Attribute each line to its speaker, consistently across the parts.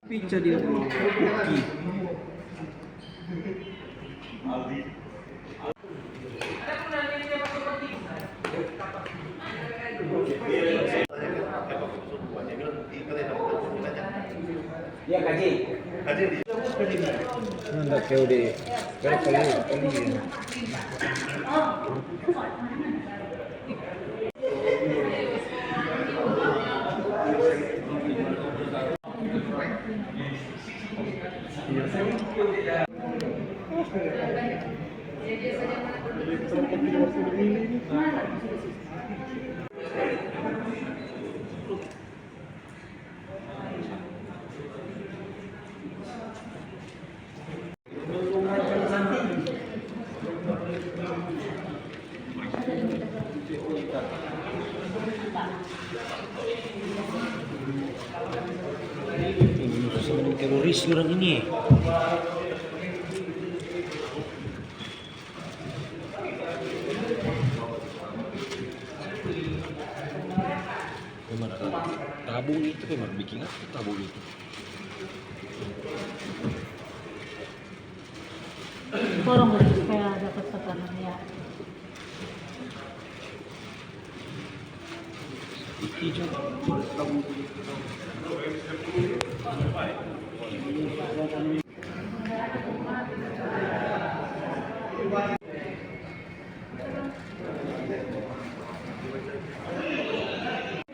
Speaker 1: Pizza dia bro, cookie.
Speaker 2: Ya kaji.
Speaker 1: Nanda kau deh, kali. Sebenarnya teroris orang ini. Gimana? Tabung itu gimana bikin apa tabung itu?
Speaker 3: Orang harus supaya dapat tekanan ya.
Speaker 1: Hijau.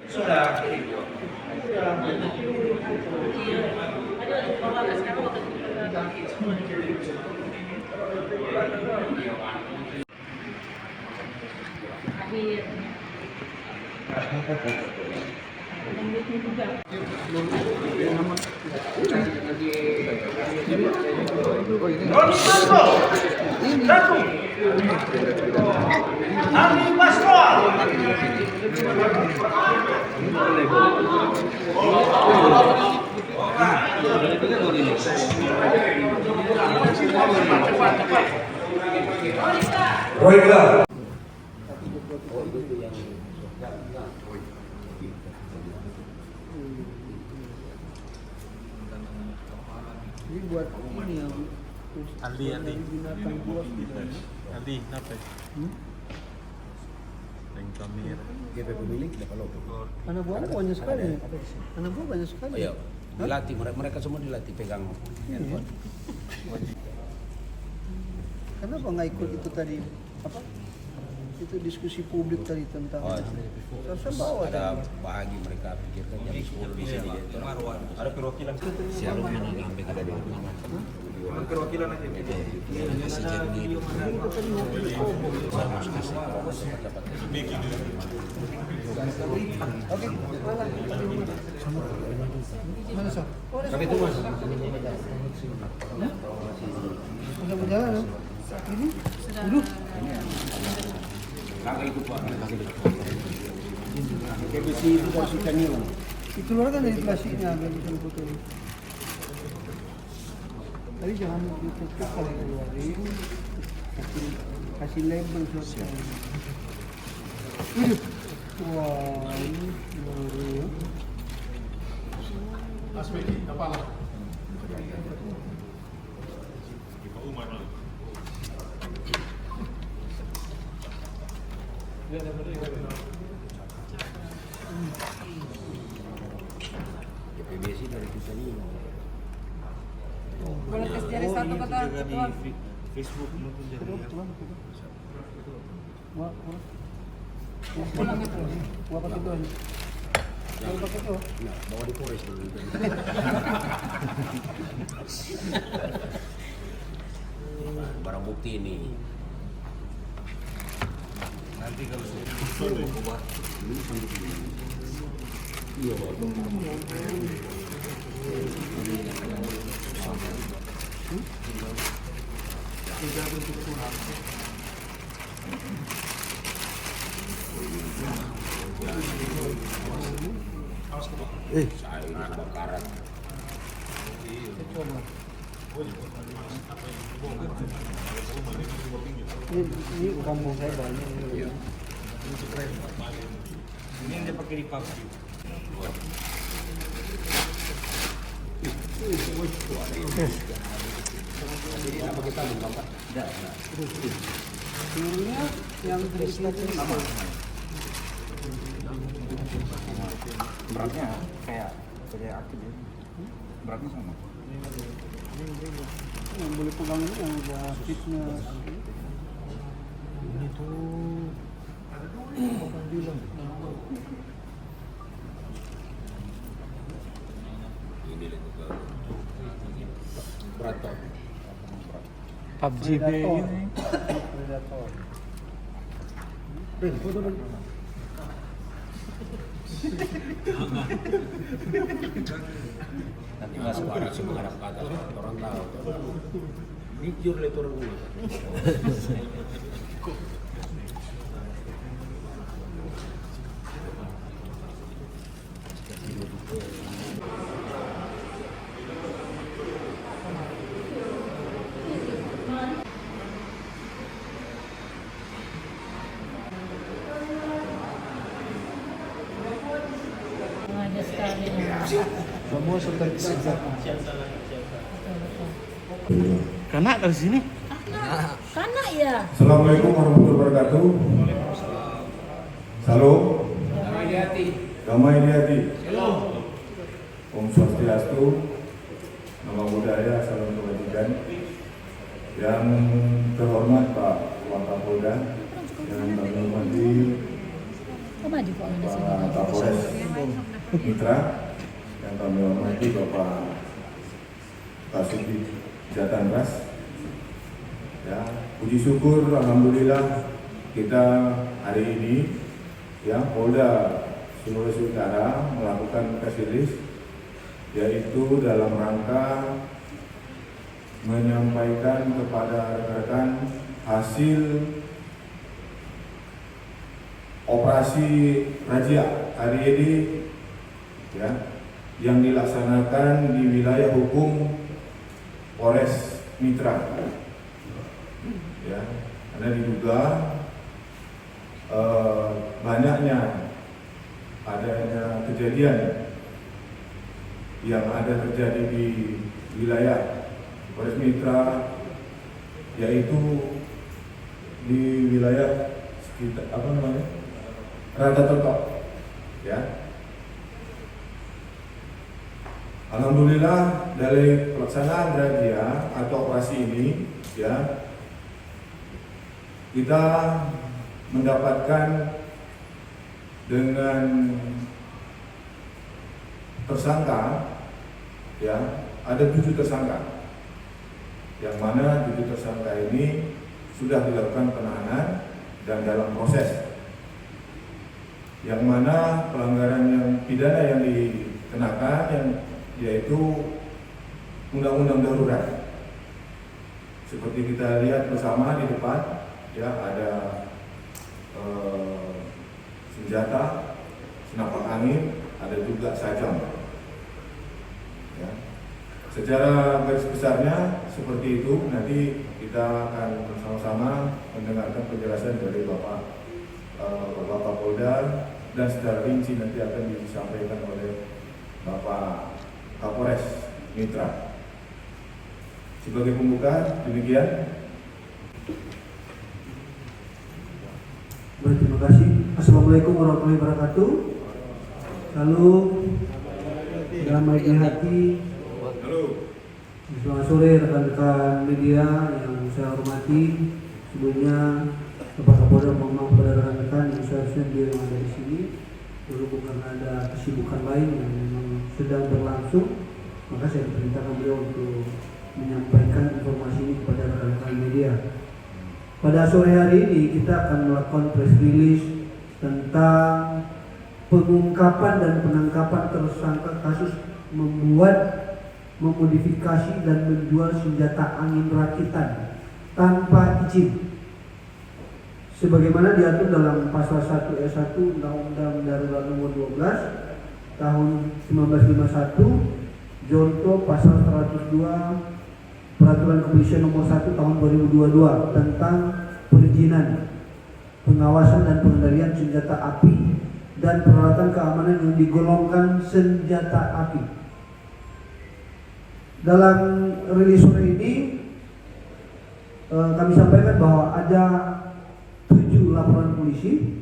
Speaker 2: Sudah.
Speaker 4: Royga.
Speaker 1: Ini buat ini yang
Speaker 5: Aldi.
Speaker 1: binatang buas.
Speaker 5: Aldi, kenapa? Yang kamera.
Speaker 4: GP pemilik dapat logo.
Speaker 1: Anak buah banyak sekali. Anak buah banyak sekali.
Speaker 4: Ayo, dilatih mereka semua dilatih pegang handphone.
Speaker 1: Kenapa nggak ikut itu tadi apa? Itu diskusi publik tadi tentang. Saya bawa
Speaker 4: Ada bahagi mereka pikirkan jam 10 di sini.
Speaker 5: Ada perwakilan.
Speaker 4: Siapa yang ngambil ada di mana?
Speaker 5: Perwakilan aja.
Speaker 4: Si Jeremy itu. Saya mau kasih dapat.
Speaker 1: Oke. Mana so?
Speaker 4: Kami tunggu.
Speaker 1: Sudah berjalan ya? Ini? Duduk.
Speaker 4: Kakak ikut Pak.
Speaker 1: KBC itu dari Sukanil. Itu luar kan dari plastiknya biar bisa foto. Tapi jangan ditutup kalau keluarin. Kasih label suatu. Wah, ini baru.
Speaker 5: Asmedi, kepala.
Speaker 4: PBC dari kita ini.
Speaker 3: Boleh tes jari satu kata ketua.
Speaker 5: Facebook maupun dari
Speaker 1: Wah, pulang itu. Wah, pakai itu. Kalau pakai itu.
Speaker 4: Nah, bawa di Polres dulu. Barang bukti ini.
Speaker 5: nanti kalau sudah buat
Speaker 4: Iya, saya ini kebakaran.
Speaker 1: Ini kampung saya banyak.
Speaker 4: Iya.
Speaker 5: ini yang dia pakai di pabrik.
Speaker 4: Jadi apa kita menggambar?
Speaker 1: Seluruhnya yang terlihat sama.
Speaker 2: Beratnya kayak aktif ya. Beratnya sama.
Speaker 1: Yang boleh pegang ini yang udah fitness.
Speaker 4: Berat toh.
Speaker 6: PUBG
Speaker 1: Predator.
Speaker 6: ini.
Speaker 1: Predator. Foto dulu.
Speaker 4: Nanti nggak suara sih menghadap ke atas, orang tahu. Jujur lihat orang dulu.
Speaker 3: Sengaja sekali.
Speaker 1: Semua sudah disegak.
Speaker 6: Karena dari sini.
Speaker 3: Karena ya.
Speaker 7: Assalamualaikum warahmatullahi wabarakatuh. Salam. Damai di hati. Om Swastiastu. Nama budaya, salam kebajikan. Yang terhormat Pak Wakapolda, yang kami hormati
Speaker 3: Kok maju kok ada sini?
Speaker 7: Pak Kapolres Mitra, yang kami hormati Bapak Kasubdit Jatanras. Ya, puji syukur, alhamdulillah kita hari ini ya Polda Sulawesi Utara melakukan press release, yaitu dalam rangka menyampaikan kepada rekan-rekan hasil operasi razia hari ini ya yang dilaksanakan di wilayah hukum Polres Mitra. Ya, karena diduga banyaknya adanya kejadian yang ada terjadi di wilayah Polres Mitra, yaitu di wilayah sekitar Rata Totok, ya. Alhamdulillah dari pelaksanaan razia atau operasi ini, ya, kita mendapatkan dengan tersangka, ya, ada 7 tersangka. Yang mana 7 tersangka ini sudah dilakukan penahanan dan dalam proses. Yang mana pelanggaran yang pidana yang dikenakan yaitu undang-undang darurat. Seperti kita lihat bersama di depan, ya, ada senjata, senapan angin, ada juga sajam. Ya. Secara garis besarnya seperti itu. Nanti kita akan bersama-sama mendengarkan penjelasan dari Bapak Kapolda, dan secara rinci nanti akan disampaikan oleh Bapak Kapolres Mitra. Sebagai pembuka, demikian.
Speaker 1: Terima kasih. Assalamualaikum warahmatullahi wabarakatuh. Salam, damai di hati. Selamat sore rekan-rekan media yang saya hormati. Sebelumnya Bapak Kapolda mohon maaf kepada rekan-rekan yang seharusnya dia yang ada di sini. Berhubung karena ada kesibukan lain yang memang sedang berlangsung, maka saya perintahkan beliau untuk menyampaikan informasi ini kepada rekan-rekan media. Pada sore hari ini kita akan melakukan press release tentang pengungkapan dan penangkapan tersangka kasus membuat, memodifikasi dan menjual senjata angin rakitan tanpa izin, sebagaimana diatur dalam pasal 1 ayat 1 Undang-Undang Darurat Nomor 12 Tahun 1951, Jonto pasal 102 Peraturan Kepolisian Nomor 1 Tahun 2022 tentang perizinan, pengawasan dan pengendalian senjata api dan peralatan keamanan yang digolongkan senjata api. Dalam rilis sore ini kami sampaikan bahwa ada 7 laporan polisi.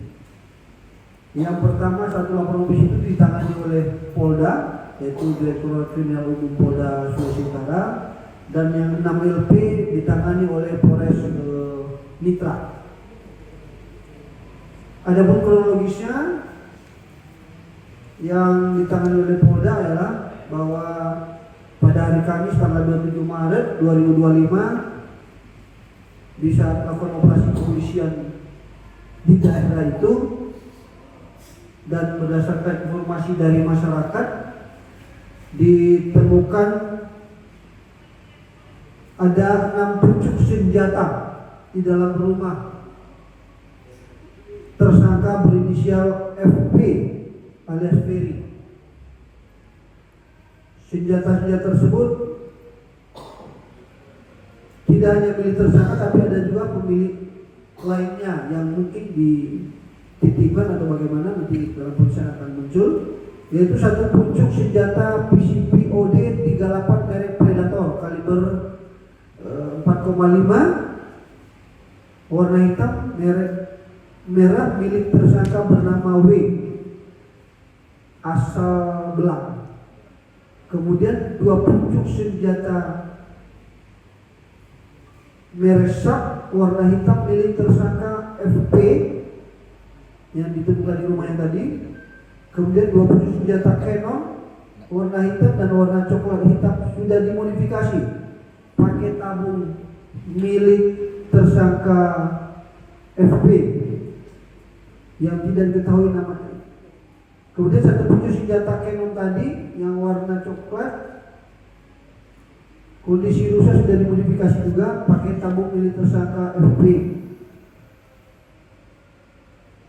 Speaker 1: Yang pertama, 1 laporan polisi itu ditangani oleh Polda, yaitu Direktorat Kriminal Umum Polda Sulawesi Utara, dan yang 6 LP ditangani oleh Polres Mitra. Adapun kronologisnya yang ditangani oleh Polda adalah bahwa pada hari Kamis tanggal 27 Maret 2025 di saat melakukan operasi kepolisian di daerah itu dan berdasarkan informasi dari masyarakat ditemukan ada 6 pucuk senjata di dalam rumah tersangka berinisial FP alias Ferry. Senjata-senjata tersebut tidak hanya milik tersangka, tapi ada juga pemilik lainnya yang mungkin dititipkan atau bagaimana, nanti dalam pemeriksaan akan muncul, yaitu 1 pucuk senjata PCP-OD 38 merek Predator kaliber 4,5 warna hitam merah milik tersangka bernama W asal Belang. Kemudian 2 pucuk senjata merek SAP warna hitam milik tersangka FP yang ditemukan di rumahnya tadi. Kemudian 2 pucuk senjata Canon warna hitam dan warna coklat hitam sudah dimodifikasi pakai tabung milik tersangka FP yang tidak diketahui namanya. Kemudian 1 pucuk senjata Canon tadi yang warna coklat kondisi rusak sudah dimodifikasi juga pakai tabung milik tersangka FP.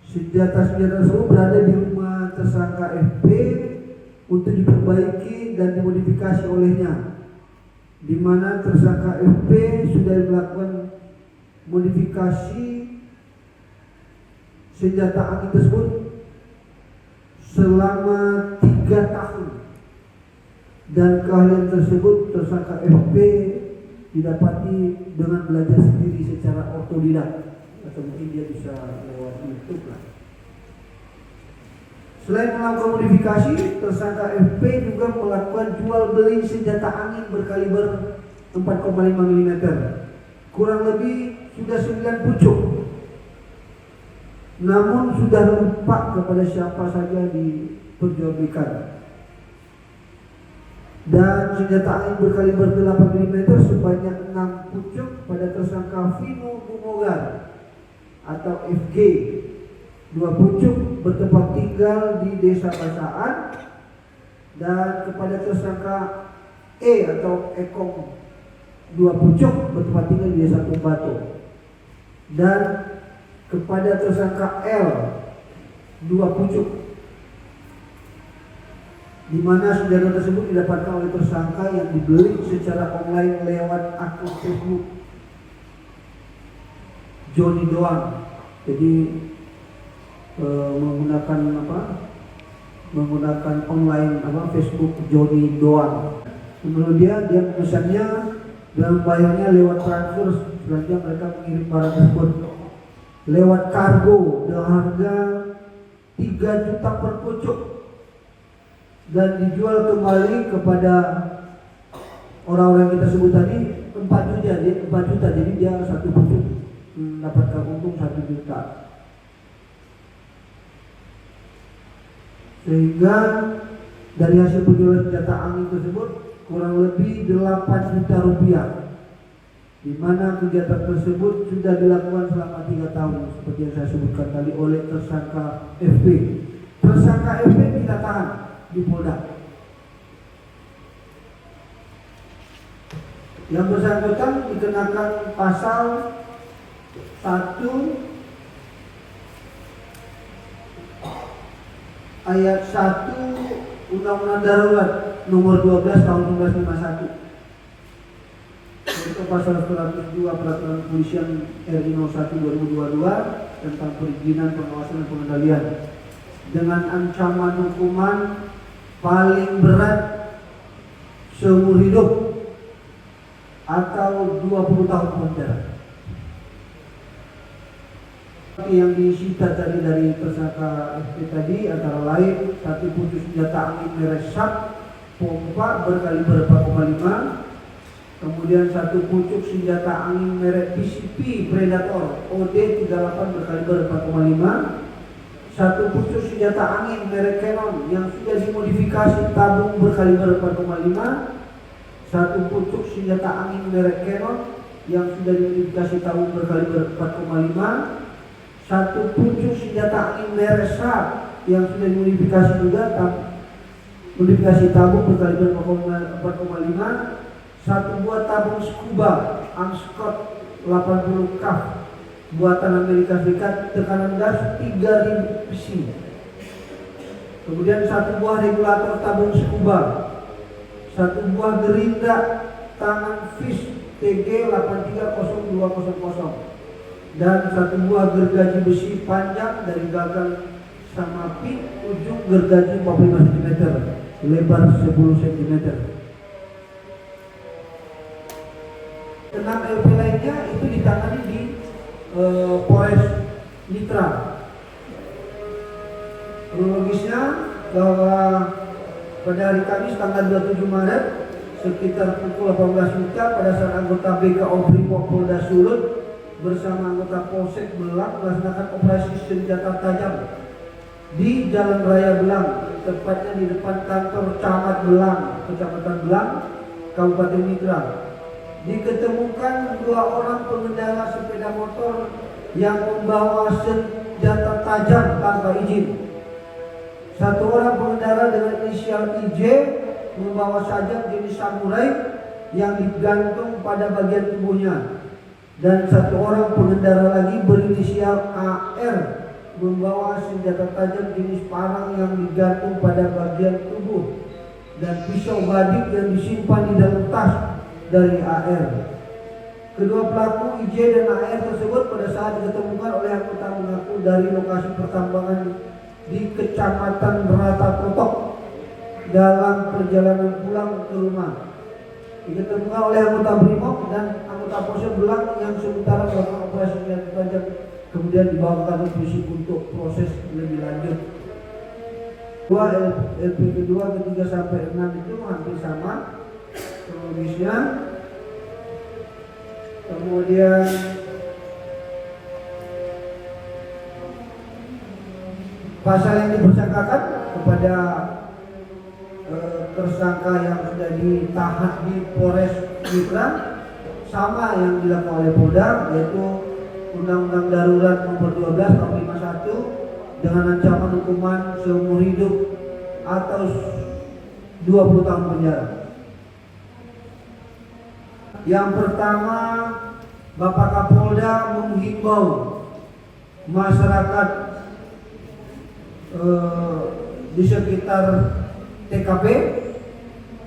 Speaker 1: Senjata-senjata tersebut berada di rumah tersangka FP untuk diperbaiki dan dimodifikasi olehnya, di mana tersangka FP sudah melakukan modifikasi senjata api tersebut selama 3 tahun, dan keahlian tersebut tersangka FP didapati dengan belajar sendiri secara otodidak, atau mungkin dia bisa lewat YouTube lah. Selain melakukan modifikasi, tersangka FP juga melakukan jual beli senjata angin berkaliber 4,5 mm, kurang lebih sudah 9 pucuk. Namun sudah lupa kepada siapa saja diperjualbelikan. Dan senjata angin berkaliber 8 mm sebanyak 6 pucuk pada tersangka Vino Gumogar atau FG. 2 pucuk bertempat tinggal di Desa Basaan, dan kepada tersangka E atau Ekong 2 pucuk bertempat tinggal di Desa Tumbato, dan kepada tersangka L 2 pucuk, di mana senjata tersebut didapatkan oleh tersangka yang dibeli secara online lewat akun Facebook Johnny Doang. Jadi menggunakan online Facebook Johnny Doang. Menurut dia memesannya dan bayarnya lewat transfer, selanjutnya mereka mengirim barang tersebut lewat kargo dengan harga 3 juta per pucuk dan dijual kembali kepada orang-orang yang kita sebut tadi 4 juta, jadi dia 1 pucuk mendapatkan untung 1 juta. Sehingga dari hasil penjualan senjata angin tersebut kurang lebih 8 juta rupiah, di mana kegiatan tersebut sudah dilakukan selama 3 tahun seperti yang saya sebutkan tadi oleh tersangka FP. Tersangka FP kita tahan di Polda. Yang bersangkutan dikenakan pasal 1 ayat 1 Undang-Undang Darurat nomor 12 tahun 1951, yaitu pasal 102 Peraturan Kepolisian RI 01/2022 tentang perizinan, pengawasan dan pengendalian, dengan ancaman hukuman paling berat seumur hidup atau 20 tahun penjara. Yang disita tadi dari tersangka FP tadi antara lain 1 pucuk senjata angin merek SHARP pompa berkaliber 4,5, kemudian 1 pucuk senjata angin merek PCP Predator OD 38 berkaliber 4,5, 1 pucuk senjata angin merek Canon yang sudah dimodifikasi tabung berkaliber 4,5, 1 pucuk senjata angin merek Canon yang sudah dimodifikasi tabung berkaliber 4,5, 1 pucuk senjata angin merek SHARP yang sudah dimodifikasi juga modifikasi tabung berkaliber 4,5, 1 buah tabung scuba Amscot 80 CAF buatan Amerika Serikat tekanan gas 3000 psi. Kemudian 1 buah regulator tabung scuba, 1 buah gerinda tangan fish TG 830200 dan 1 buah gergaji besi panjang dari gagang sama pin ujung gergaji 45 cm, lebar 10 cm. 6 LP lainnya itu ditangani di Polres Mitra. Kronologisnya bahwa pada hari Kamis tanggal 27 Maret sekitar pukul 18 WIB pada saat anggota BKO Brimob Polda Sulut bersama anggota Polsek Belang melaksanakan operasi senjata tajam di Jalan Raya Belang, tepatnya di depan kantor Camat Belang, Kecamatan Belang, Kabupaten Mitra. Diketemukan 2 orang pengendara sepeda motor yang membawa senjata tajam tanpa izin. 1 orang pengendara dengan inisial IJ membawa sajam jenis samurai yang digantung pada bagian tubuhnya. Dan 1 orang pengendara lagi berinisial AR membawa senjata tajam jenis parang yang digantung pada bagian tubuh dan pisau badik yang disimpan di dalam tas dari AR. Kedua pelaku IJ dan AR tersebut pada saat diketemukan oleh anggota mengaku dari lokasi pertambangan di Kecamatan Rata Totok dalam perjalanan pulang ke rumah. Diketemukan oleh anggota Brimob dan anggota Polsek Belang yang sementara melakukan operasi senjata tajam kemudian dibawa ke kantor polisi untuk proses lebih lanjut. LP kedua, ketiga sampai 6 itu hampir sama kronologisnya. Kemudian pasal yang dipersangkakan kepada tersangka yang sudah ditahan di Polres Mitra sama yang dilakukan oleh Polda, yaitu Undang-Undang Darurat Nomor 12 Tahun 51 dengan ancaman hukuman seumur hidup atau 20 tahun penjara. Yang pertama, Bapak Kapolda menghimbau masyarakat di sekitar TKP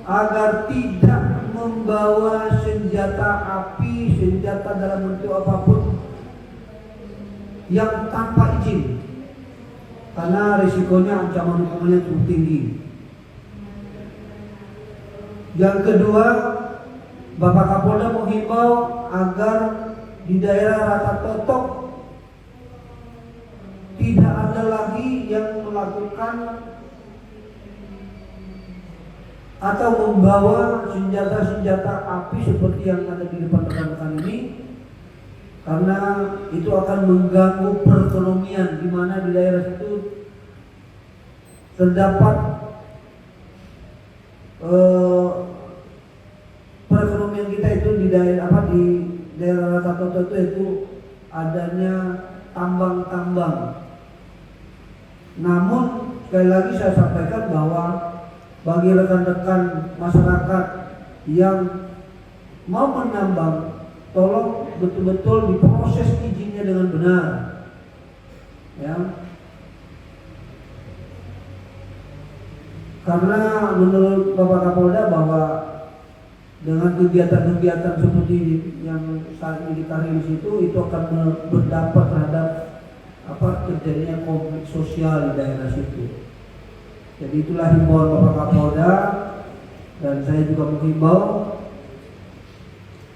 Speaker 1: agar tidak membawa senjata api, senjata dalam bentuk apapun yang tanpa izin, karena risikonya ancaman hukumannya cukup tinggi. Yang kedua, Bapak Kapolda menghimbau agar di daerah Rata Totok tidak ada lagi yang melakukan atau membawa senjata-senjata api seperti yang ada di depan rekan-rekan ini, karena itu akan mengganggu perekonomian di mana di daerah itu terdapat perekonomian kita itu di daerah Rata Totok itu adanya tambang-tambang. Namun sekali lagi saya sampaikan bahwa bagi rekan-rekan masyarakat yang mau menambang, tolong betul-betul diproses izinnya dengan benar, ya. Karena menurut Bapak Kapolda bahwa dengan kegiatan-kegiatan seperti yang saat ini ditarik di situ itu akan berdampak terhadap terjadinya konflik sosial di daerah situ. Jadi itulah himbauan Bapak Kapolda, dan saya juga menghimbau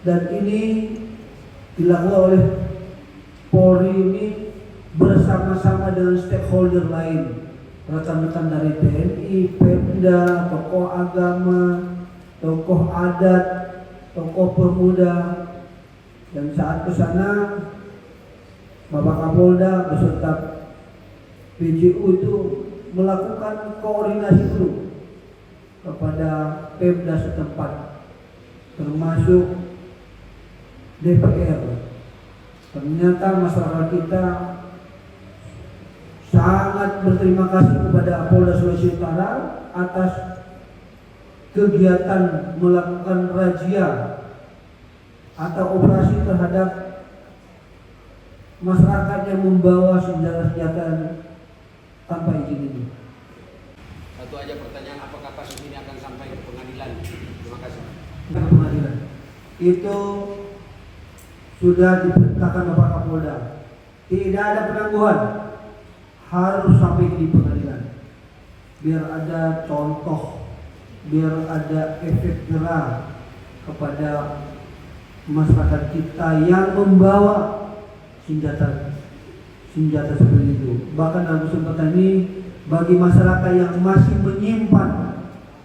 Speaker 1: dan ini dilakukan oleh Polri ini bersama-sama dengan stakeholder lain, rekan-rekan dari TNI, Pemda, tokoh agama, tokoh adat, tokoh pemuda. Dan saat ke sana Bapak Kapolda beserta PJU itu melakukan koordinasi dulu kepada Pemda setempat, termasuk DPR. Ternyata masyarakat kita sangat berterima kasih kepada Polda Sulawesi Utara atas kegiatan melakukan razia atau operasi terhadap masyarakat yang membawa senjata-senjata tanpa izin ini.
Speaker 4: Satu aja pertanyaan, apakah kasus ini akan sampai ke pengadilan? Terima kasih.
Speaker 1: Ke pengadilan. Itu sudah diperintahkan Bapak Kapolda. Tidak ada penangguhan, harus sampai di pengadilan. Biar ada contoh, biar ada efek jerah kepada masyarakat kita yang membawa senjata seperti itu. Bahkan dalam kesempatan ini, bagi masyarakat yang masih menyimpan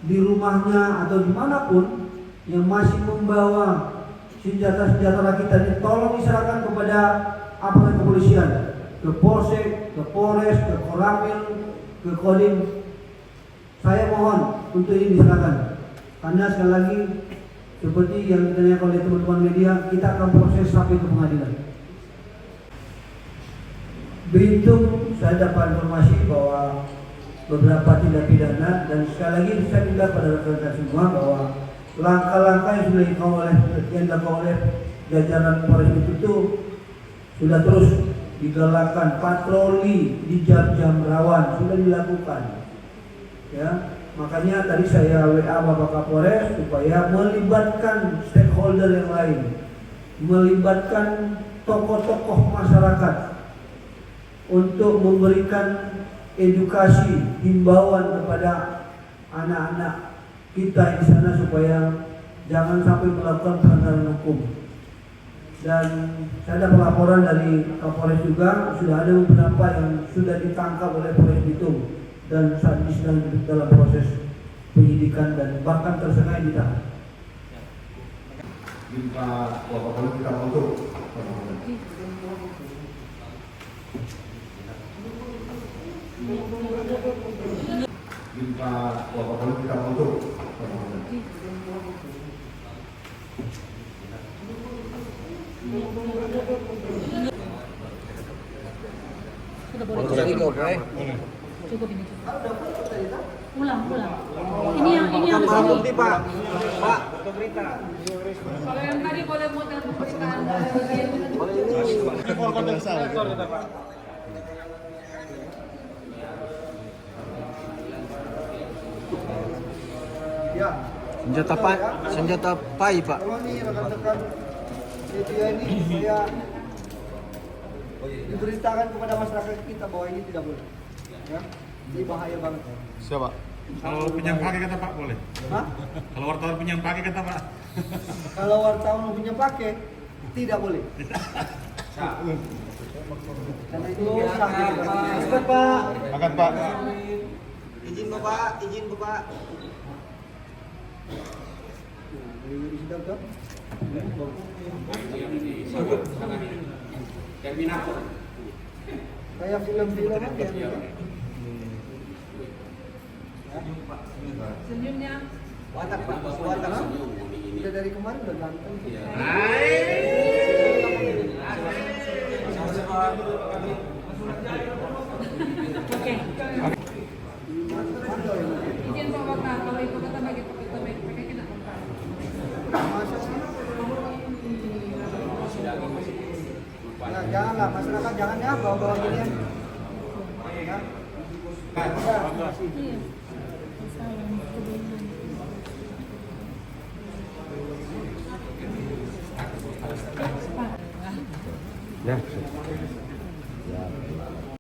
Speaker 1: di rumahnya atau dimanapun yang masih membawa senjata-senjata rakitan ini, tolong diserahkan kepada aparat kepolisian, ke Polsek, ke Polres, ke Koramil, ke Kodim. Saya mohon untuk ini diserahkan, karena sekali lagi seperti yang ditanyakan oleh teman-teman media, kita akan proses sampai ke pengadilan. Bintung, saya dapat informasi bahwa beberapa tindak pidana, dan sekali lagi saya minta pada rekan-rekan semua bahwa langkah-langkah yang sudah dilakukan oleh jajaran Polres itu sudah terus digalakkan. Patroli di jam-jam rawan sudah dilakukan, ya. Makanya tadi saya WA Bapak Kapolres supaya melibatkan stakeholder yang lain, melibatkan tokoh-tokoh masyarakat untuk memberikan edukasi, himbauan kepada anak-anak kita di sana supaya jangan sampai melakukan pelanggaran hukum. Dan saya ada laporan dari Kapolres juga, sudah ada beberapa yang sudah ditangkap oleh Polres Bitung dan saat ini sedang dalam proses penyidikan dan bahkan tersangka yang ditahan.
Speaker 7: Minta Bapak Polri kita untuk minta Bapak Polri kita untuk
Speaker 3: Sudah boleh.
Speaker 2: Jadi kok, Bray?
Speaker 3: Cukup ini. Ulang. Ini yang
Speaker 2: Bukti, Pak. Pak, foto berita.
Speaker 3: Kalau yang tadi boleh model pemberitaan.
Speaker 2: Boleh ini.
Speaker 1: Ya.
Speaker 2: Senjata pai, Pak.
Speaker 1: Kalau ini rekan-rekan media ini saya diberitakan kepada masyarakat kita bahwa ini tidak boleh. Ya, ini bahaya banget.
Speaker 5: Siapa? Kalau pinjam pakai kata Pak boleh?
Speaker 1: Hah?
Speaker 5: Kalau wartawan pinjam pakai kata Pak?
Speaker 1: Kalau wartawan punya pakai, tidak boleh. Karena itu sakit. Pak.
Speaker 5: Makan Pak.
Speaker 2: Izin Bapak.
Speaker 4: Terminator.
Speaker 1: Kayak film-film aja.
Speaker 3: Senyumnya.
Speaker 2: Watak, Pak. Watak.
Speaker 1: Udah dari kemarin udah ganteng.
Speaker 3: Oke. Izin Pak Bapak, kalau itu kata bagi pakai kita
Speaker 1: Ya, janganlah masyarakat jangan ya bawa-bawa ginian. Ya.
Speaker 3: Iya.
Speaker 2: Ya.